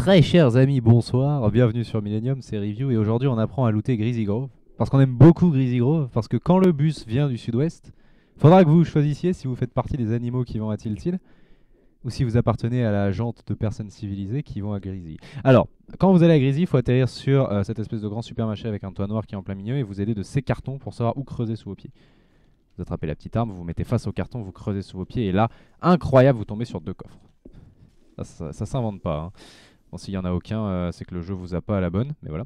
Très chers amis, bonsoir, bienvenue sur Millennium, c'est Review et aujourd'hui on apprend à looter Greasy Grove. Parce qu'on aime beaucoup Greasy Grove, parce que quand le bus vient du sud-ouest, faudra que vous choisissiez si vous faites partie des animaux qui vont à Tilted ou si vous appartenez à la jante de personnes civilisées qui vont à Greasy. Alors, quand vous allez à Greasy, il faut atterrir sur cette espèce de grand supermarché avec un toit noir qui est en plein milieu et vous aider de ces cartons pour savoir où creuser sous vos pieds. Vous attrapez la petite arme, vous vous mettez face au carton, vous creusez sous vos pieds et là, incroyable, vous tombez sur deux coffres. Ça s'invente pas, hein. Bon, s'il n'y en a aucun, c'est que le jeu vous a pas à la bonne, mais voilà.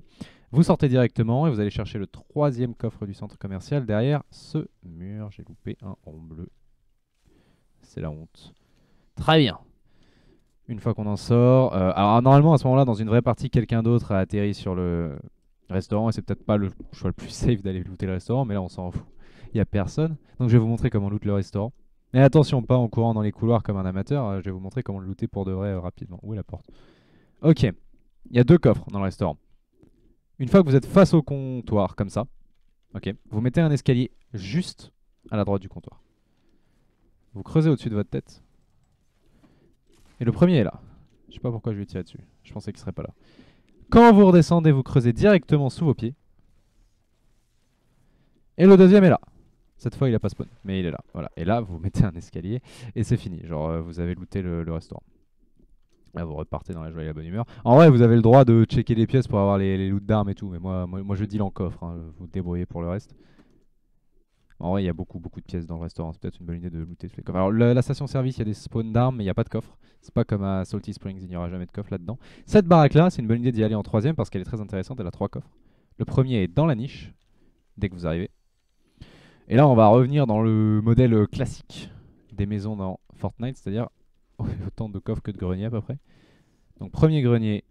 Vous sortez directement et vous allez chercher le troisième coffre du centre commercial derrière ce mur. J'ai loupé un rond bleu. C'est la honte. Très bien. Une fois qu'on en sort... alors normalement à ce moment-là, dans une vraie partie, quelqu'un d'autre a atterri sur le restaurant et c'est peut-être pas le choix le plus safe d'aller looter le restaurant, mais là on s'en fout. Il n'y a personne. Donc je vais vous montrer comment loot le restaurant. Et attention, pas en courant dans les couloirs comme un amateur, je vais vous montrer comment le looter pour de vrai rapidement. Où est la porte? Ok, il y a deux coffres dans le restaurant. Une fois que vous êtes face au comptoir, comme ça, ok, vous mettez un escalier juste à la droite du comptoir. Vous creusez au-dessus de votre tête. Et le premier est là. Je sais pas pourquoi je lui ai tiré dessus. Je pensais qu'il serait pas là. Quand vous redescendez, vous creusez directement sous vos pieds. Et le deuxième est là. Cette fois, il a pas spawn, mais il est là. Voilà. Et là, vous mettez un escalier et c'est fini. Genre, vous avez looté le restaurant. Là, vous repartez dans la joie et la bonne humeur. En vrai, vous avez le droit de checker les pièces pour avoir les loots d'armes et tout. Mais moi je deal en coffre. Hein, vous débrouillez pour le reste. En vrai, il y a beaucoup de pièces dans le restaurant. C'est peut-être une bonne idée de looter tous les coffres. Alors, la station-service, il y a des spawns d'armes, mais il n'y a pas de coffre. C'est pas comme à Salty Springs, il n'y aura jamais de coffre là-dedans. Cette baraque-là, c'est une bonne idée d'y aller en troisième parce qu'elle est très intéressante. Elle a trois coffres. Le premier est dans la niche, dès que vous arrivez. Et là, on va revenir dans le modèle classique des maisons dans Fortnite, c'est-à-dire autant de coffres que de greniers à peu près. Donc premier grenier,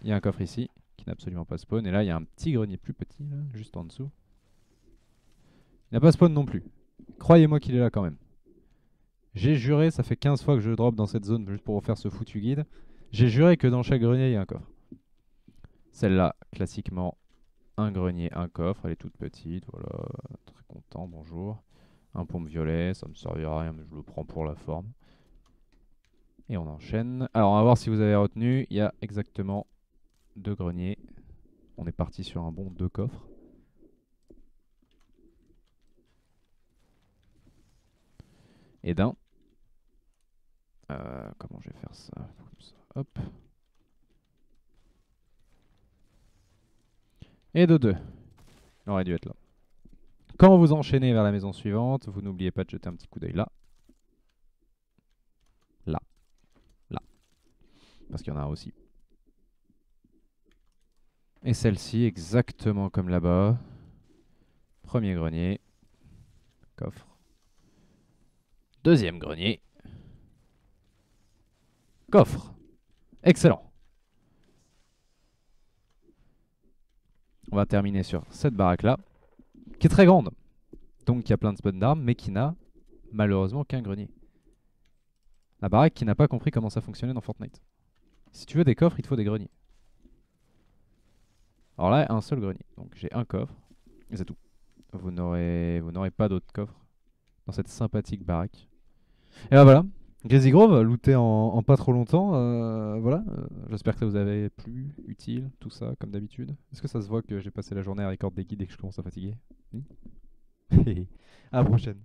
il y a un coffre ici qui n'a absolument pas spawn. Et là, il y a un petit grenier plus petit, là, juste en dessous. Il n'a pas spawn non plus. Croyez-moi qu'il est là quand même. J'ai juré, ça fait 15 fois que je drop dans cette zone juste pour vous faire ce foutu guide. J'ai juré que dans chaque grenier, il y a un coffre. Celle-là, classiquement, un grenier, un coffre. Elle est toute petite, voilà. Très content, bonjour. Un pompe violet, ça me servira à rien, mais je le prends pour la forme. Et on enchaîne. Alors, on va voir si vous avez retenu. Il y a exactement deux greniers. On est parti sur un bon deux coffres. Et d'un. Comment je vais faire ça? Comme ça. Hop. Et de deux. Il aurait dû être là. Quand vous enchaînez vers la maison suivante, vous n'oubliez pas de jeter un petit coup d'œil là. Là. Là. Parce qu'il y en a un aussi. Et celle-ci, exactement comme là-bas. Premier grenier. Coffre. Deuxième grenier. Coffre. Excellent. On va terminer sur cette baraque-là, qui est très grande. Donc il y a plein de spawns d'armes, mais qui n'a malheureusement qu'un grenier. La baraque qui n'a pas compris comment ça fonctionnait dans Fortnite. Si tu veux des coffres, il te faut des greniers. Alors là, un seul grenier. Donc j'ai un coffre, et c'est tout. Vous n'aurez pas d'autres coffres dans cette sympathique baraque. Et ben voilà, Greasy Grove, looté en pas trop longtemps. Voilà, j'espère que ça vous avait plu, utile, tout ça, comme d'habitude. Est-ce que ça se voit que j'ai passé la journée à record des guides et que je commence à fatiguer? Oui. À la prochaine.